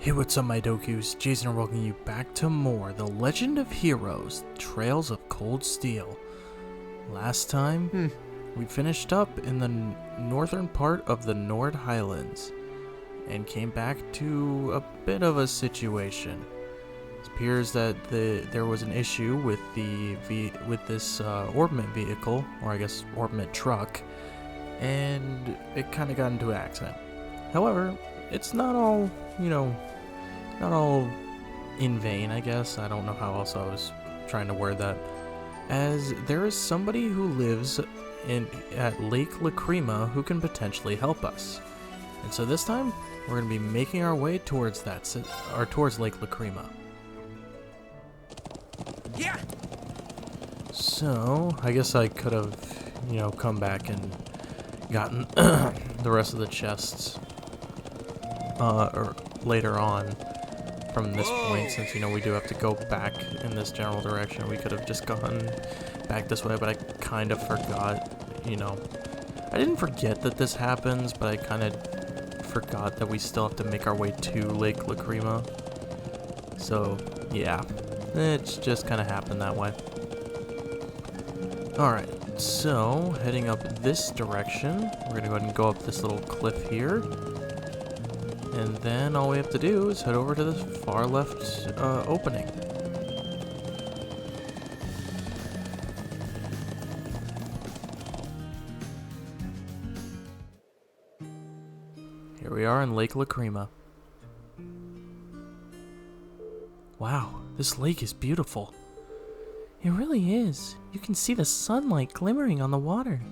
Hey, what's up, my dokus? Jason and welcoming you back to more The Legend of Heroes, Trails of Cold Steel. Last time, we finished up in the northern part of the Nord Highlands and came back to a bit of a situation. It appears that there was an issue with this orbment vehicle, or I guess orbment truck, and it kind of got into an accident. However, it's not all, not all in vain, I guess. I don't know how else I was trying to word that. As there is somebody who lives at Lake Lacrima who can potentially help us. And so this time, we're going to be making our way towards towards Lake Lacrima. Yeah. So, I guess I could have, come back and gotten the rest of the chests or later on from this point, since we do have to go back in this general direction. We could have just gone back this way, but I kind of forgot, I didn't forget that this happens, but I kind of forgot that we still have to make our way to Lake Lacrima. So, yeah, it's just kind of happened that way. Alright, so heading up this direction, we're going to go ahead and go up this little cliff here. And then all we have to do is head over to the far left opening. Here we are in Lake Lacrima. Wow, this lake is beautiful. It really is. You can see the sunlight glimmering on the water.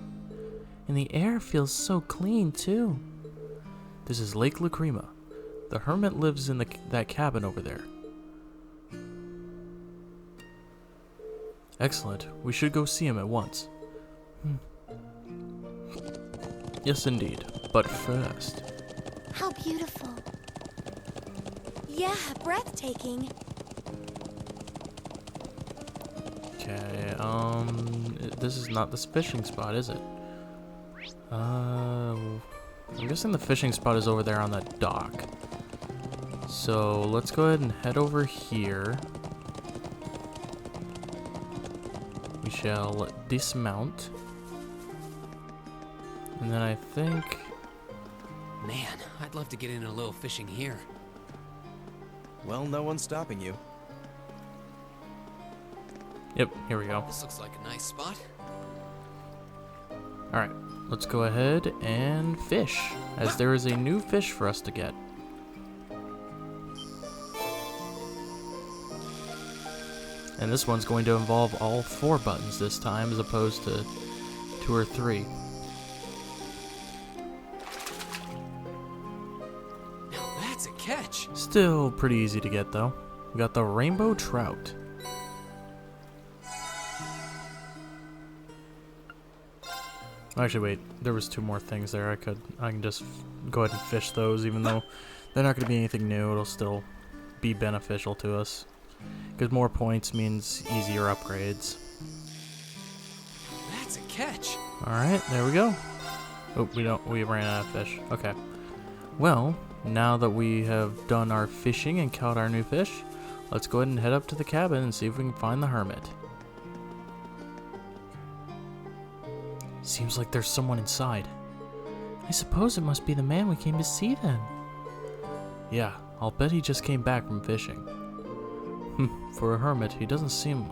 And the air feels so clean, too. This is Lake Lacrima. The hermit lives in that cabin over there. Excellent. We should go see him at once. Yes, indeed. But first... How beautiful. Yeah, breathtaking. Okay, this is not this fishing spot, is it? I'm guessing the fishing spot is over there on that dock. So let's go ahead and head over here. We shall dismount. And then I think... Man, I'd love to get in a little fishing here. Well, no one's stopping you. Yep, here we go. This looks like a nice spot. Alright, let's go ahead and fish, as there is a new fish for us to get. And this one's going to involve all 4 buttons this time, as opposed to 2 or 3. Now that's a catch. Still pretty easy to get, though. We got the rainbow trout. Actually, wait. There was 2 more things there. I can just go ahead and fish those, even though they're not going to be anything new. It'll still be beneficial to us, because more points means easier upgrades. That's a catch. All right, there we go. Oh, we ran out of fish. Okay. Well, now that we have done our fishing and caught our new fish, let's go ahead and head up to the cabin and see if we can find the hermit. Seems like there's someone inside. I suppose it must be the man we came to see then. Yeah, I'll bet he just came back from fishing. For a hermit, he doesn't seem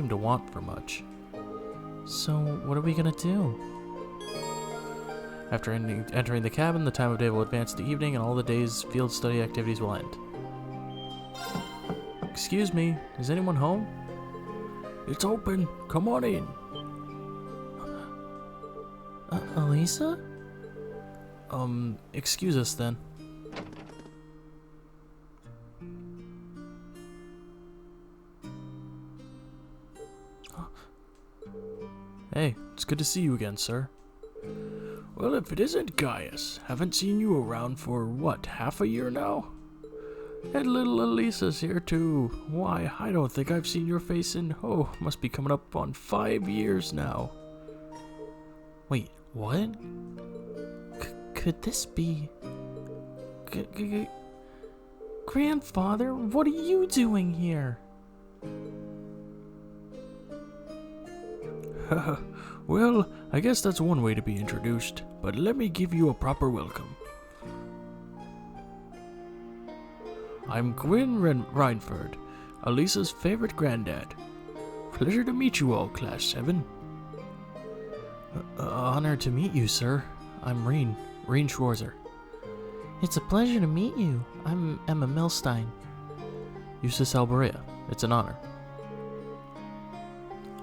to want for much. So, what are we gonna do? After entering the cabin, the time of day will advance to evening and all the day's field study activities will end. Excuse me, is anyone home? It's open. Come on in. Alisa? Excuse us then. Hey, it's good to see you again, sir. Well, if it isn't Gaius, haven't seen you around for, what, half a year now? And little Alisa's here too. Why, I don't think I've seen your face in, must be coming up on 5 years now. Wait, what? Could this be... Grandfather, what are you doing here? Well, I guess that's one way to be introduced, but let me give you a proper welcome. I'm Reinford, Alisa's favorite granddad. Pleasure to meet you all, Class 7. Honor to meet you, sir. I'm Rean Schwarzer. It's a pleasure to meet you. I'm Emma Milstein. Eustace Alberea. It's an honor.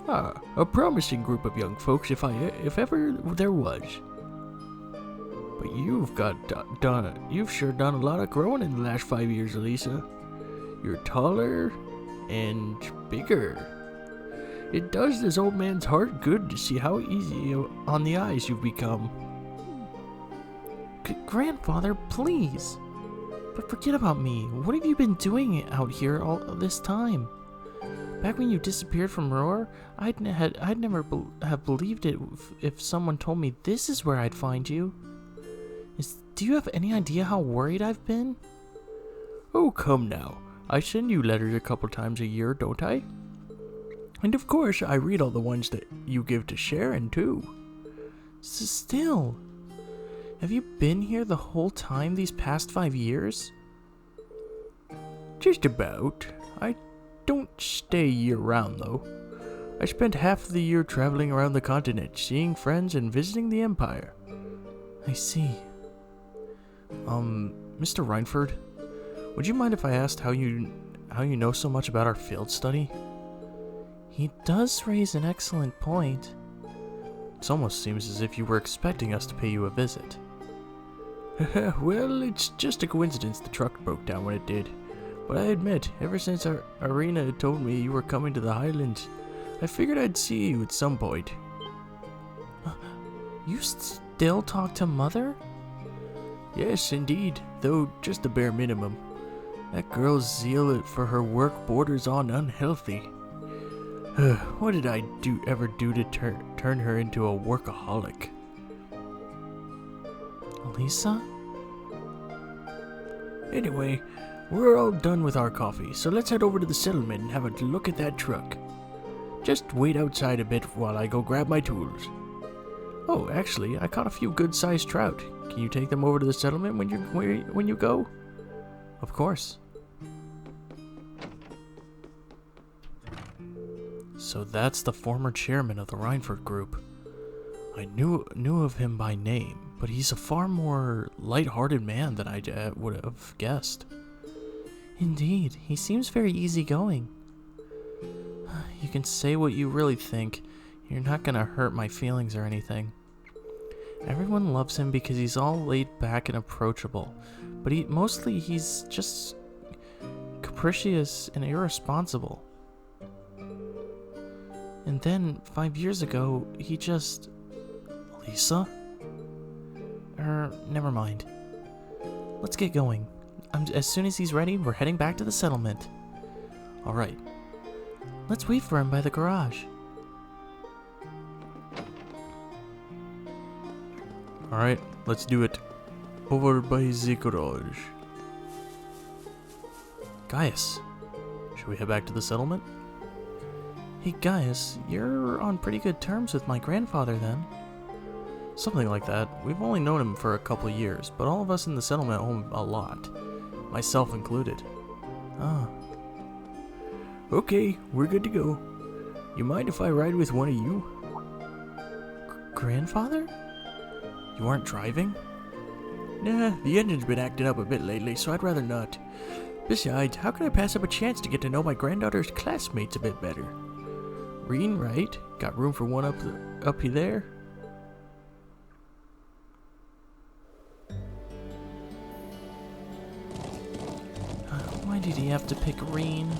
A promising group of young folks, if ever there was. But you've sure done a lot of growing in the last 5 years, Alisa. You're taller and bigger. It does this old man's heart good to see how easy on the eyes you've become. Grandfather, please. But forget about me. What have you been doing out here all this time? Back when you disappeared from Roar, I'd never have believed it if someone told me this is where I'd find you. Do you have any idea how worried I've been? Oh, come now. I send you letters a couple times a year, don't I? And of course, I read all the ones that you give to Sharon, too. Still, have you been here the whole time these past 5 years? Just about. I don't stay year-round, though. I spent half the year traveling around the continent, seeing friends and visiting the Empire. I see. Mr. Reinford, would you mind if I asked how you know so much about our field study? He does raise an excellent point. It almost seems as if you were expecting us to pay you a visit. Well, it's just a coincidence the truck broke down when it did. But I admit, ever since Arena told me you were coming to the Highlands, I figured I'd see you at some point. You still talk to Mother? Yes, indeed, though just the bare minimum. That girl's zeal for her work borders on unhealthy. What did I ever do to turn her into a workaholic? Alisa? Anyway, we're all done with our coffee, so let's head over to the settlement and have a look at that truck. Just wait outside a bit while I go grab my tools. Oh, actually, I caught a few good-sized trout. Can you take them over to the settlement when you go? Of course. So that's the former chairman of the Reinford Group. I knew of him by name, but he's a far more light-hearted man than I would have guessed. Indeed, he seems very easygoing. You can say what you really think. You're not gonna hurt my feelings or anything. Everyone loves him because he's all laid back and approachable, but he's just capricious and irresponsible. And then, 5 years ago, he just... Alisa? Never mind. Let's get going. As soon as he's ready, we're heading back to the settlement. Alright. Let's wait for him by the garage. Alright, let's do it. Over by the garage. Gaius, should we head back to the settlement? Hey Gaius, you're on pretty good terms with my grandfather then. Something like that. We've only known him for a couple of years, but all of us in the settlement owe him a lot. Myself included. Ah. Okay, we're good to go. You mind if I ride with one of you? Grandfather? You aren't driving? Nah, the engine's been acting up a bit lately, so I'd rather not. Besides, how can I pass up a chance to get to know my granddaughter's classmates a bit better? Rean, right? Got room for one up there? Why did he have to pick Rean?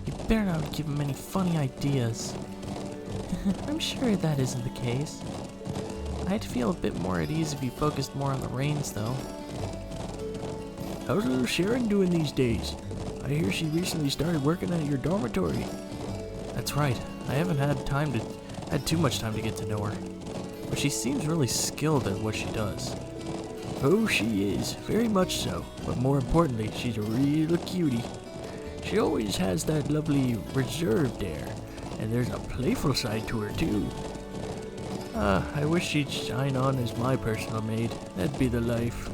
You better not give him any funny ideas. I'm sure that isn't the case. I'd feel a bit more at ease if you focused more on the reins, though. How's little Sharon doing these days? I hear she recently started working at your dormitory. That's right. I haven't had too much time to get to know her. But she seems really skilled at what she does. Oh, she is. Very much so. But more importantly, she's a real cutie. She always has that lovely reserved air. And there's a playful side to her, too. I wish she'd shine on as my personal maid. That'd be the life.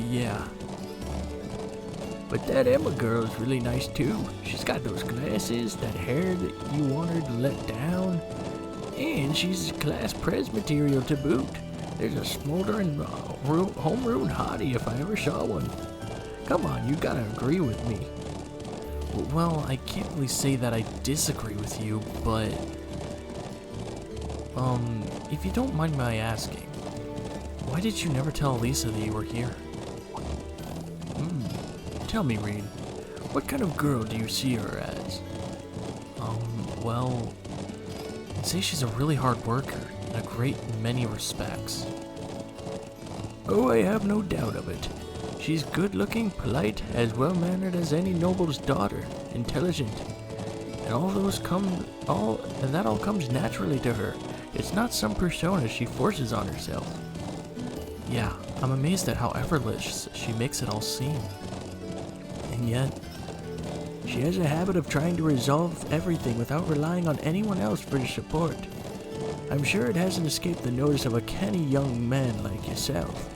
Yeah. But that Emma girl is really nice, too. She's got those glasses, that hair that you want her to let down. And she's class prez material to boot. There's a smoldering homeroom hottie if I ever saw one. Come on, you gotta agree with me. Well, I can't really say that I disagree with you, but... if you don't mind my asking, why did you never tell Alisa that you were here? Tell me, Rean, what kind of girl do you see her as? Well, I'd say she's a really hard worker, in a great many respects. Oh, I have no doubt of it. She's good-looking, polite, as well-mannered as any noble's daughter, intelligent, and that all comes naturally to her. It's not some persona she forces on herself. Yeah, I'm amazed at how effortless she makes it all seem. And yet, she has a habit of trying to resolve everything without relying on anyone else for support. I'm sure it hasn't escaped the notice of a canny young man like yourself.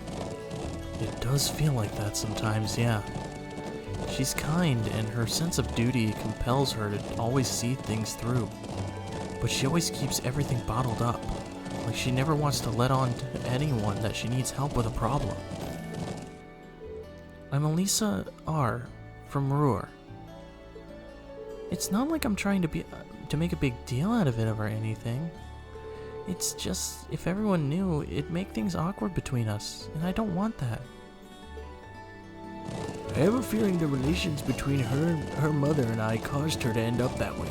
It does feel like that sometimes, yeah. She's kind, and her sense of duty compels her to always see things through. But she always keeps everything bottled up. Like she never wants to let on to anyone that she needs help with a problem. I'm Alisa R. from Ruhr. It's not like I'm trying to make a big deal out of it or anything. It's just, if everyone knew, it'd make things awkward between us, and I don't want that. I have a feeling the relations between her mother and I caused her to end up that way.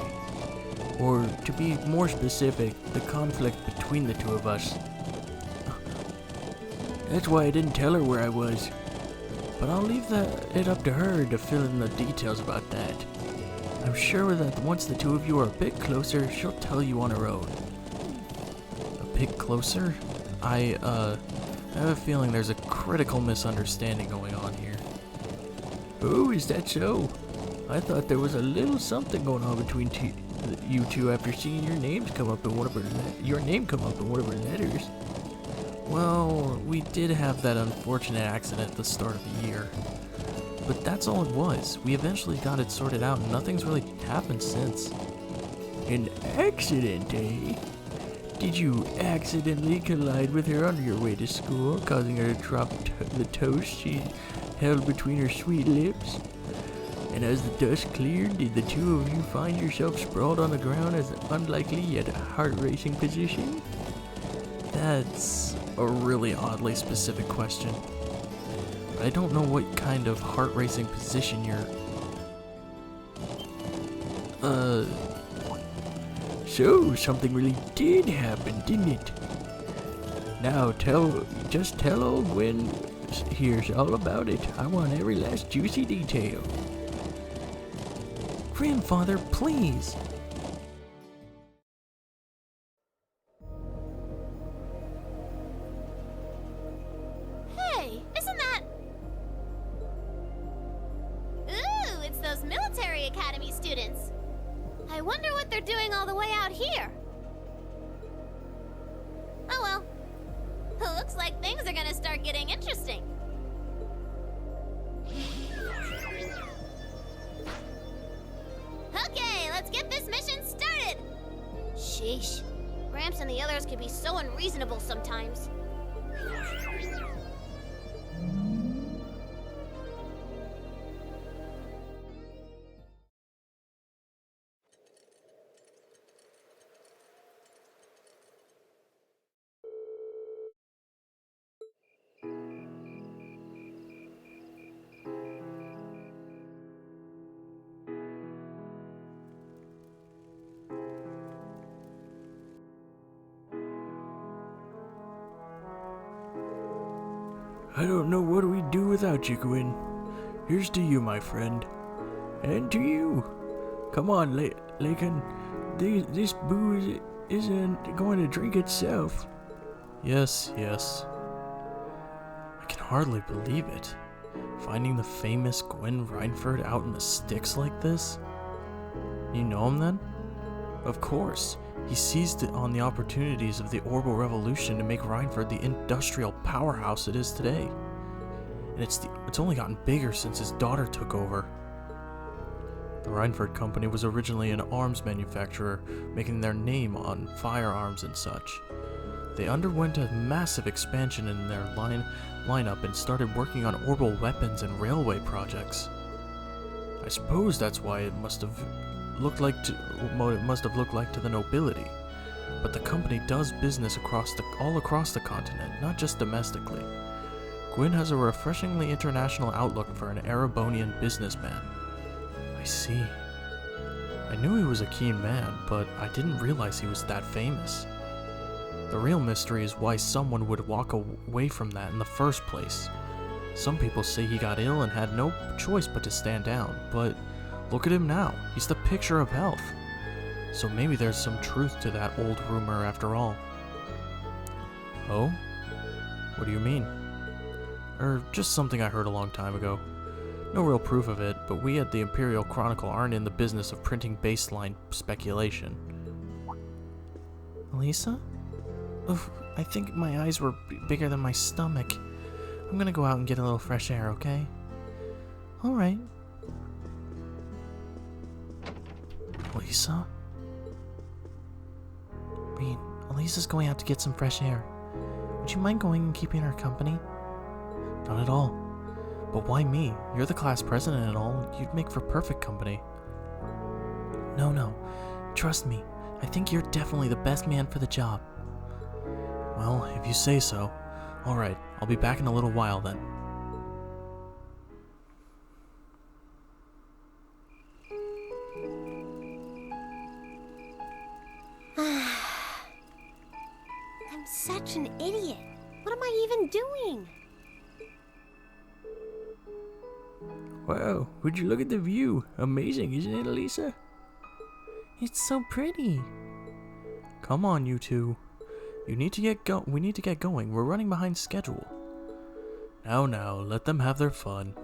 Or, to be more specific, the conflict between the two of us. That's why I didn't tell her where I was. But I'll leave it up to her to fill in the details about that. I'm sure that once the two of you are a bit closer, she'll tell you on her own. A bit closer? I have a feeling there's a critical misunderstanding going on here. Oh, is that so? I thought there was a little something going on between you two after seeing your names come up in one of her letters. Well, we did have that unfortunate accident at the start of the year. But that's all it was. We eventually got it sorted out and nothing's really happened since. An accident, eh? Did you accidentally collide with her on your way to school, causing her to drop the toast she held between her sweet lips? And as the dust cleared, did the two of you find yourself sprawled on the ground as an unlikely yet heart-racing position? That's a really oddly specific question. I don't know what kind of heart-racing position you're... So, something really did happen, didn't it? Now just tell old Gwen here's all about it. I want every last juicy detail. Grandfather, please! Hey, isn't that... Ooh, it's those military academy students. I wonder what they're doing all the way out here. Oh well. Looks like things are gonna start getting interesting. Okay, let's get this mission started! Sheesh. Gramps and the others can be so unreasonable sometimes. I don't know what we'd do without you, Gwen. Here's to you, my friend. And to you. Come on, Lakin. This booze isn't going to drink itself. Yes, yes. hardly believe it. Finding the famous Gwen Reinford out in the sticks like this? You know him then? Of course. He seized on the opportunities of the Orbital Revolution to make Reinford the industrial powerhouse it is today. And it's only gotten bigger since his daughter took over. The Reinford Company was originally an arms manufacturer, making their name on firearms and such. They underwent a massive expansion in their lineup and started working on orbital weapons and railway projects. I suppose that's why it must have looked like to the nobility. But the company does business all across the continent, not just domestically. Gwyn has a refreshingly international outlook for an Erebonian businessman. I see. I knew he was a keen man, but I didn't realize he was that famous. The real mystery is why someone would walk away from that in the first place. Some people say he got ill and had no choice but to stand down, but look at him now. He's the picture of health. So maybe there's some truth to that old rumor after all. Oh? What do you mean? Just something I heard a long time ago. No real proof of it, but we at the Imperial Chronicle aren't in the business of printing baseline speculation. Alisa? Oof, I think my eyes were bigger than my stomach. I'm gonna go out and get a little fresh air, okay? Alright. Alisa? Rean, Alisa's going out to get some fresh air. Would you mind going and keeping her company? Not at all. But why me? You're the class president and all. You'd make for perfect company. No. Trust me. I think you're definitely the best man for the job. Well, if you say so. Alright, I'll be back in a little while then. I'm such an idiot. What am I even doing? Wow, would you look at the view? Amazing, isn't it, Alisa? It's so pretty. Come on, you two. We need to get going. We're running behind schedule. Now, let them have their fun.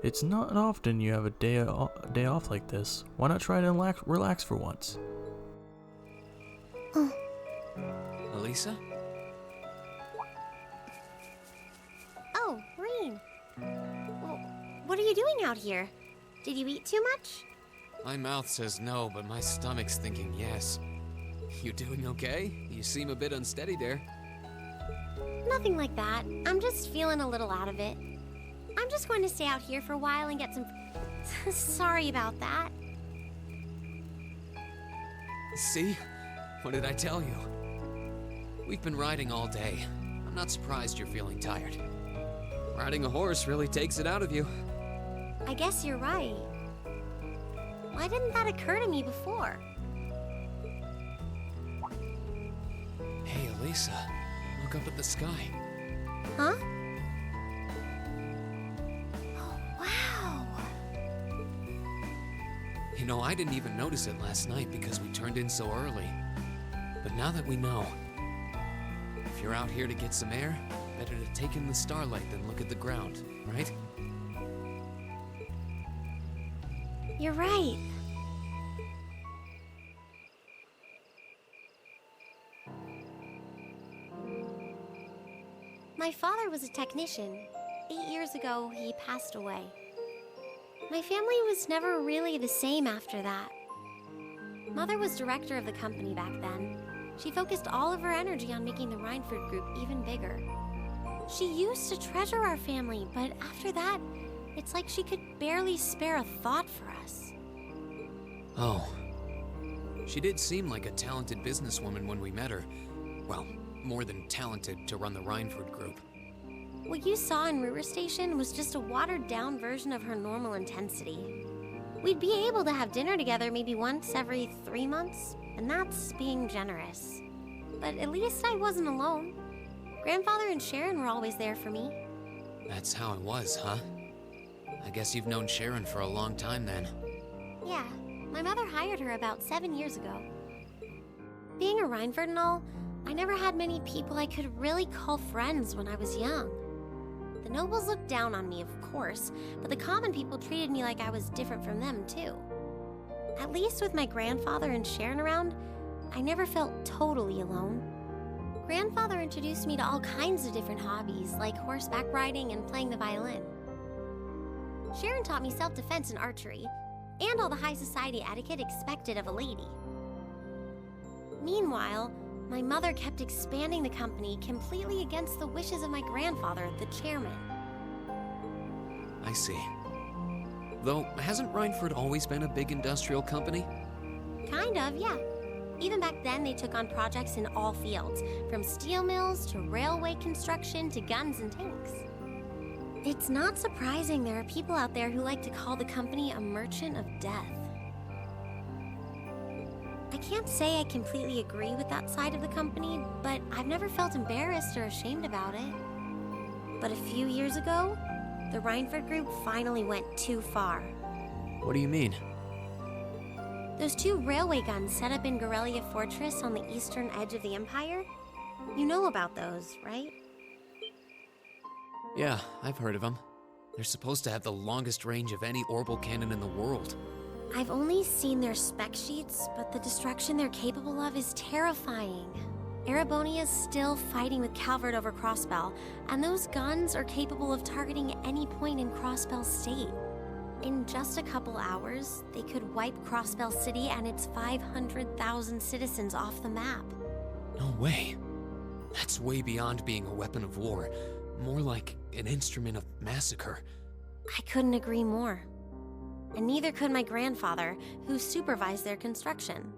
It's not often you have a day off like this. Why not try to relax for once? Alisa? Oh, Rean. Well, what are you doing out here? Did you eat too much? My mouth says no, but my stomach's thinking yes. You doing okay? You seem a bit unsteady there. Nothing like that. I'm just feeling a little out of it. I'm just going to stay out here for a while and get some... Sorry about that. See? What did I tell you? We've been riding all day. I'm not surprised you're feeling tired. Riding a horse really takes it out of you. I guess you're right. Why didn't that occur to me before? Hey, Alisa, look up at the sky. Huh? Oh, wow. You know, I didn't even notice it last night because we turned in so early. But now that we know, if you're out here to get some air, better to take in the starlight than look at the ground, right? You're right. My father was a technician. 8 years ago, he passed away. My family was never really the same after that. Mother was director of the company back then. She focused all of her energy on making the Reinford group even bigger. She used to treasure our family, but after that, it's like she could barely spare a thought for us. Oh. She did seem like a talented businesswoman when we met her. Well, more than talented to run the Reinford group. What you saw in River Station was just a watered-down version of her normal intensity. We'd be able to have dinner together maybe once every 3 months, and that's being generous. But at least I wasn't alone. Grandfather and Sharon were always there for me. That's how it was, huh? I guess you've known Sharon for a long time then. Yeah, my mother hired her about 7 years ago. Being a Reinford and all, I never had many people I could really call friends when I was young. The nobles looked down on me, of course, but the common people treated me like I was different from them, too. At least with my grandfather and Sharon around, I never felt totally alone. Grandfather introduced me to all kinds of different hobbies, like horseback riding and playing the violin. Sharon taught me self-defense and archery, and all the high society etiquette expected of a lady. Meanwhile, my mother kept expanding the company completely against the wishes of my grandfather, the chairman. I see. Though, hasn't Rhineford always been a big industrial company? Kind of, yeah. Even back then, they took on projects in all fields, from steel mills to railway construction to guns and tanks. It's not surprising there are people out there who like to call the company a merchant of death. I can't say I completely agree with that side of the company, but I've never felt embarrassed or ashamed about it. But a few years ago, the Rhineford group finally went too far. What do you mean? Those 2 railway guns set up in Gorelia Fortress on the eastern edge of the Empire? You know about those, right? Yeah, I've heard of them. They're supposed to have the longest range of any orbital cannon in the world. I've only seen their spec sheets, but the destruction they're capable of is terrifying. Erebonia's still fighting with Calvert over Crossbell, and those guns are capable of targeting any point in Crossbell State. In just a couple hours, they could wipe Crossbell City and its 500,000 citizens off the map. No way. That's way beyond being a weapon of war. More like an instrument of massacre. I couldn't agree more. And neither could my grandfather, who supervised their construction.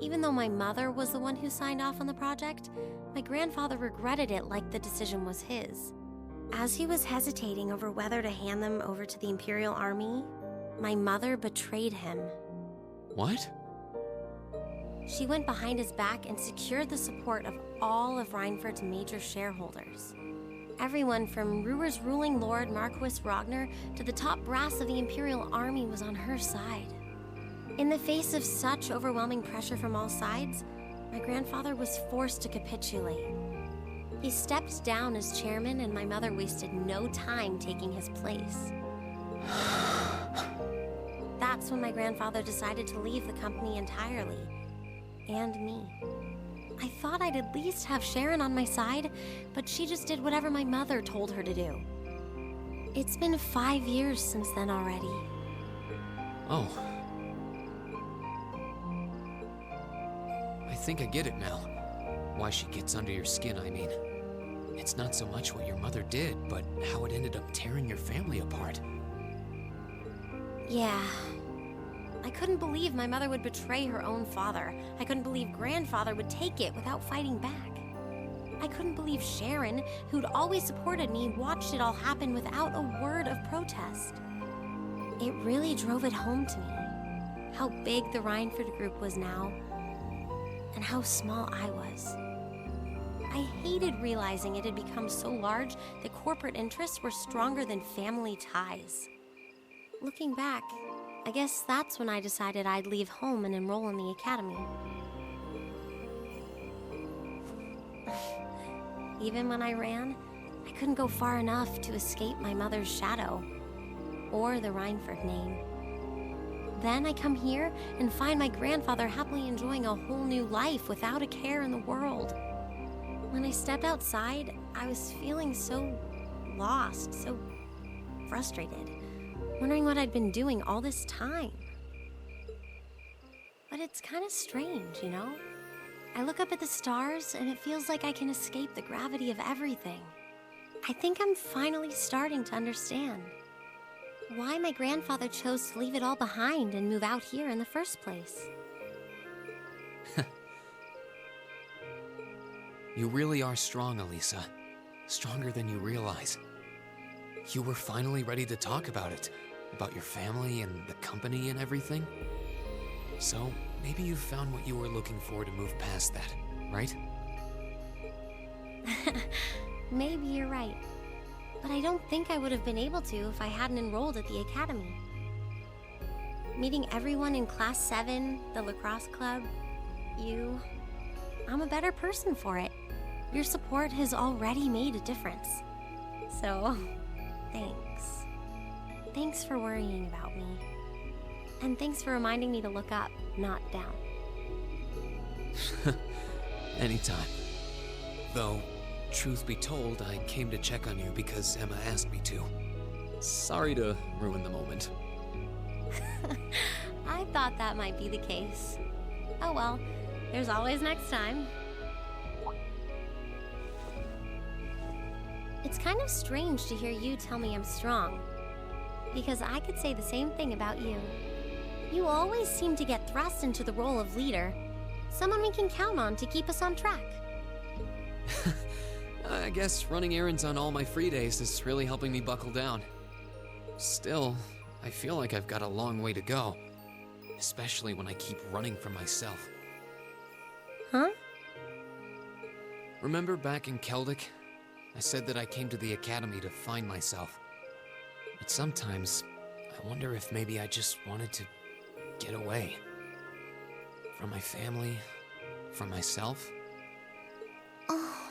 Even though my mother was the one who signed off on the project, my grandfather regretted it like the decision was his. As he was hesitating over whether to hand them over to the Imperial Army, my mother betrayed him. What? She went behind his back and secured the support of all of Rhineford's major shareholders. Everyone from Ruhr's ruling lord Marquis Ragnar to the top brass of the Imperial Army was on her side. In the face of such overwhelming pressure from all sides, my grandfather was forced to capitulate. He stepped down as chairman, and my mother wasted no time taking his place. That's when my grandfather decided to leave the company entirely. And me. I thought I'd at least have Sharon on my side, but she just did whatever my mother told her to do. It's been 5 years since then already. Oh. I think I get it now. Why she gets under your skin, I mean. It's not so much what your mother did, but how it ended up tearing your family apart. Yeah. I couldn't believe my mother would betray her own father. I couldn't believe grandfather would take it without fighting back. I couldn't believe Sharon, who'd always supported me, watched it all happen without a word of protest. It really drove it home to me, how big the Rhineford group was now, and how small I was. I hated realizing it had become so large that corporate interests were stronger than family ties. Looking back, I guess that's when I decided I'd leave home and enroll in the academy. Even when I ran, I couldn't go far enough to escape my mother's shadow, or the Rhineford name. Then I come here and find my grandfather happily enjoying a whole new life without a care in the world. When I stepped outside, I was feeling so lost, so frustrated, wondering what I'd been doing all this time. But it's kind of strange, you know? I look up at the stars and it feels like I can escape the gravity of everything. I think I'm finally starting to understand why my grandfather chose to leave it all behind and move out here in the first place. You really are strong, Alisa. Stronger than you realize. You were finally ready to talk about it. About your family and the company and everything. So, maybe you found what you were looking for to move past that, right? Maybe you're right. But I don't think I would have been able to if I hadn't enrolled at the academy. Meeting everyone in Class 7, the lacrosse club, you... I'm a better person for it. Your support has already made a difference. So, thanks. Thanks for worrying about me. And thanks for reminding me to look up, not down. Anytime. Though, truth be told, I came to check on you because Emma asked me to. Sorry to ruin the moment. I thought that might be the case. Oh well, there's always next time. It's kind of strange to hear you tell me I'm strong, because I could say the same thing about you. You always seem to get thrust into the role of leader, someone we can count on to keep us on track. I guess running errands on all my free days is really helping me buckle down. Still, I feel like I've got a long way to go, especially when I keep running from myself. Huh? Remember back in Celtic? I said that I came to the academy to find myself. But sometimes, I wonder if maybe I just wanted to get away. From my family, from myself. Oh.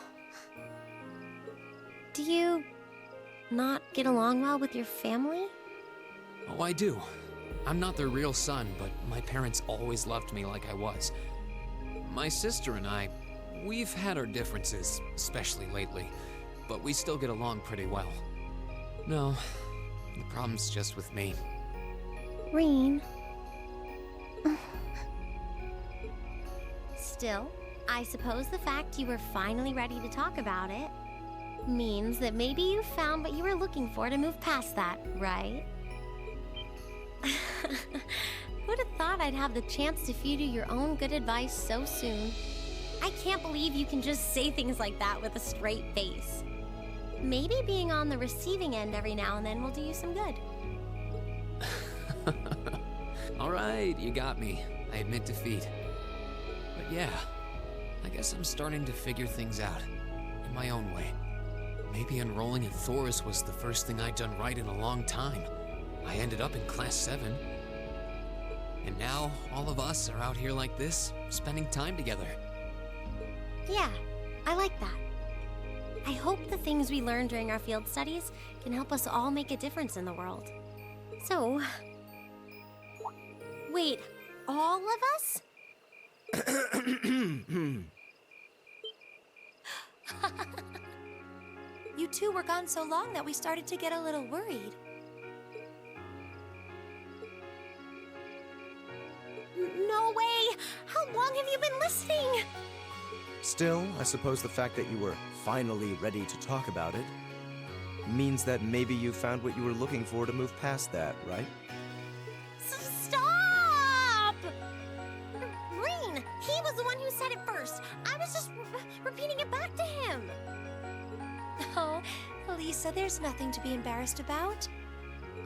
Do you not get along well with your family? Oh, I do. I'm not their real son, but my parents always loved me like I was. My sister and I, we've had our differences, especially lately, but we still get along pretty well. No, the problem's just with me. Rean. Still, I suppose the fact you were finally ready to talk about it means that maybe you found what you were looking for to move past that, right? Who'd have thought I'd have the chance to feed you your own good advice so soon? I can't believe you can just say things like that with a straight face. Maybe being on the receiving end every now and then will do you some good. All right, you got me. I admit defeat. But yeah, I guess I'm starting to figure things out in my own way. Maybe enrolling in Thorus was the first thing I'd done right in a long time. I ended up in Class 7. And now, all of us are out here like this, spending time together. Yeah, I like that. I hope the things we learned during our field studies can help us all make a difference in the world. So... Wait, all of us? You two were gone so long that we started to get a little worried. No way! How long have you been listening? Still, I suppose the fact that you were finally ready to talk about it means that maybe you found what you were looking for to move past that, right? Stop! Rean, he was the one who said it first. I was just repeating it back to him. Oh, Alisa, there's nothing to be embarrassed about.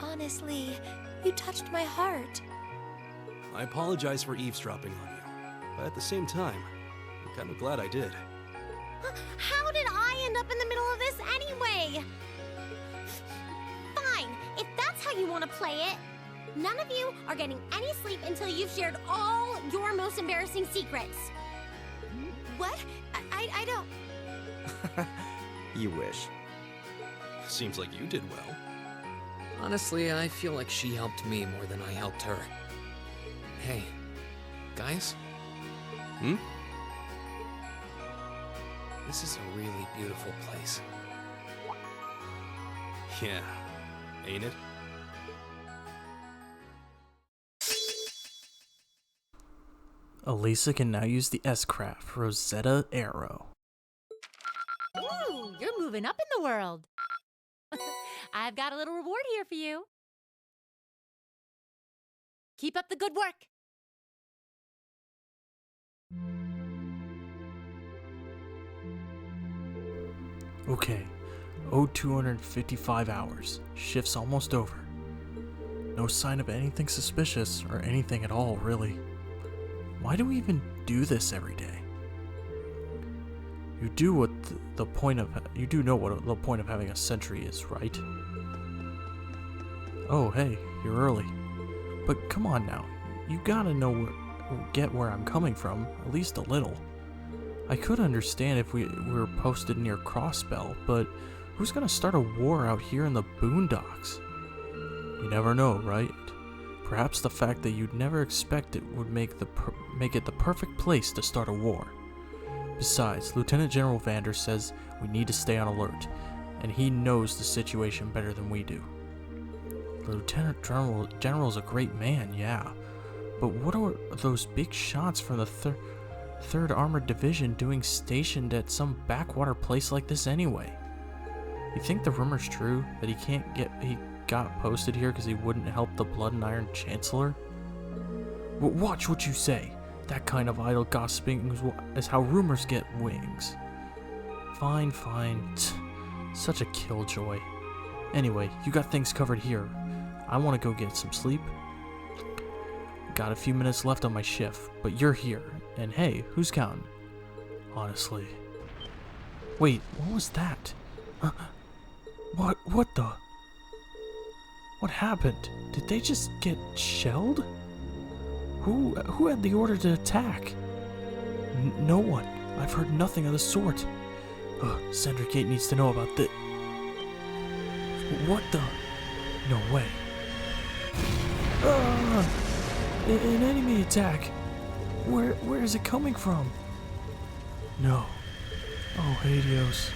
Honestly, you touched my heart. I apologize for eavesdropping on you, but at the same time, I'm kind of glad I did. How did I end up in the middle of this anyway? Fine, if that's how you want to play it. None of you are getting any sleep until you've shared all your most embarrassing secrets. What? I don't... You wish. Seems like you did well. Honestly, I feel like she helped me more than I helped her. Hey, guys? Hmm? This is a really beautiful place. Yeah, ain't it? Alisa can now use the S-Craft Rosetta Arrow. Ooh, you're moving up in the world. I've got a little reward here for you. Keep up the good work. Okay, 255 hours. Shift's almost over. No sign of anything suspicious or anything at all, really. Why do we even do this every day? You do know what the point of having a sentry is, right? Oh, hey, you're early. But come on now, you gotta get where I'm coming from, at least a little. I could understand if we were posted near Crossbell, but Who's gonna start a war out here in the boondocks? You never know, right? Perhaps the fact that you'd never expect it would make it the perfect place to start a war. Besides, Lieutenant General Vander says we need to stay on alert, and he knows the situation better than we do. The Lieutenant General's a great man, yeah, but what are those big shots from the 3rd Armored Division doing stationed at some backwater place like this anyway? You think the rumor's true that he got posted here because he wouldn't help the Blood and Iron Chancellor? Watch what you say. That kind of idle gossiping is how rumors get wings. Fine. Such a killjoy. Anyway, you got things covered here. I want to go get some sleep. Got a few minutes left on my shift, but you're here. And hey, who's counting? Honestly. Wait, what was that? What the? What happened? Did they just get shelled? Who had the order to attack? No one. I've heard nothing of the sort. Sandra Kate needs to know about this. What the? No way. An enemy attack. Where is it coming from? No. Oh, Hades.